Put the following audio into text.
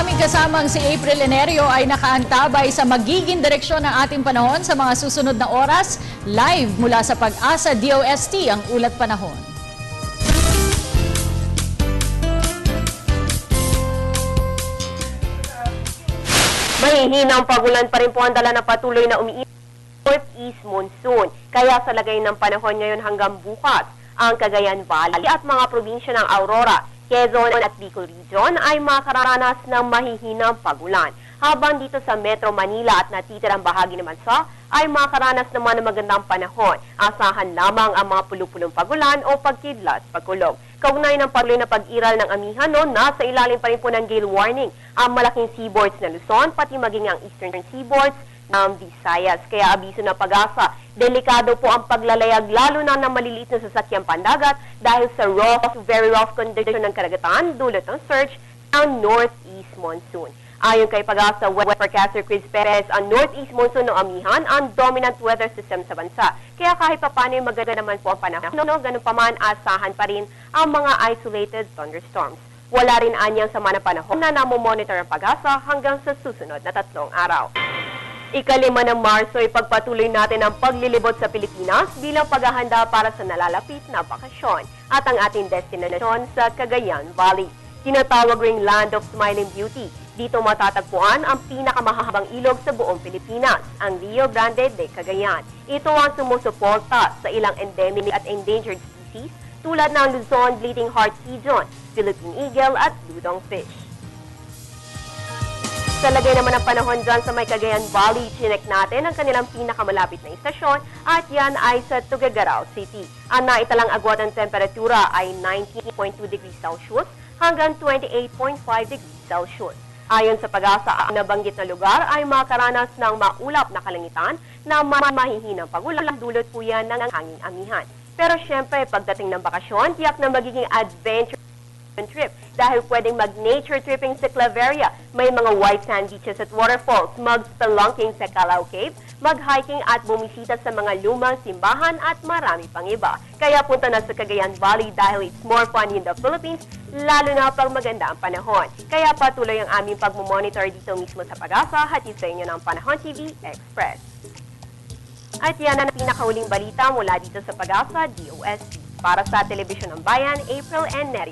aming kasamang si April Enerio ay nakaantabay sa magiging direksyon ng ating panahon sa mga susunod na oras. Live mula sa Pag-asa DOST ang ulat panahon. Mahihinang pagulan pa rin po ang dala na patuloy na umiinit northeast monsoon. Kaya sa lagay ng panahon ngayon hanggang bukas, ang Cagayan Valley at mga probinsya ng Aurora, Quezon at Bicol Region ay makaranas ng mahihinang pagulan. Habang dito sa Metro Manila at natitirang bahagi naman ay makaranas naman ng magandang panahon. Asahan lamang ang mga pulupulong pagulan o pagkidlat, pagkulog. Kaugnay ng patuloy na pag-iral ng amihan, nasa ilalim pa rin po ng gale warning ang malaking seaboards na Luzon, pati maging ang eastern seaboards ng Visayas. Kaya abiso ng Pag-asa, delikado po ang paglalayag lalo na ng maliliit na sasakyang pandagat dahil sa rough to very rough condition ng karagatan dulot ng surge ng northeast monsoon. Ayon kay Pag-asa weather forecaster Chris Perez, ang northeast monsoon ng amihan ang dominant weather system sa bansa. Kaya kahit papano maganda naman po ang panahon, ganun pa man asahan pa rin ang mga isolated thunderstorms. Wala rin anyang sama ng panahon na namomonitor ang Pag-asa hanggang sa susunod na 3 araw. Ika-5 ng Marso, ipagpatuloy natin ang paglilibot sa Pilipinas bilang paghahanda para sa nalalapit na bakasyon at ang ating destinasyon sa Cagayan Valley. Tinatawag ring Land of Smiling Beauty. Dito matatagpuan ang pinakamahabang ilog sa buong Pilipinas, ang Rio Grande de Cagayan. Ito ang sumusuporta sa ilang endemic at endangered species tulad ng Luzon Bleeding Heart Pigeon, Philippine Eagle at Dudong Fish. Sa lagay naman ng panahon dyan sa may Cagayan Valley, chinek natin ang kanilang pinakamalapit na istasyon at yan ay sa Tuguegarao City. Ang naitalang agwat ng temperatura ay 19.2 degrees Celsius hanggang 28.5 degrees Celsius. Ayon sa Pag-asa, ang nabanggit na lugar ay makaranas ng maulap na kalangitan na mahihinang pagulan dulot po yan ng hanging amihan. Pero syempre, pagdating ng bakasyon, tiyak na magiging adventure trip dahil pwedeng mag-nature tripping sa Claveria. May mga white sand beaches at waterfalls, mag-spelunking sa Calao Cave, mag-hiking at bumisita sa mga lumang simbahan at marami pang iba. Kaya punta na sa Cagayan Valley dahil it's more fun in the Philippines, lalo na pag maganda ang panahon. Kaya patuloy ang aming pagmumonitor dito mismo sa Pag-asa, hatid sa inyo ng Panahon TV Express. At yan ang pinakahuling balita mula dito sa Pag-asa DOST. Para sa Telebisyon ng Bayan, April Enerio.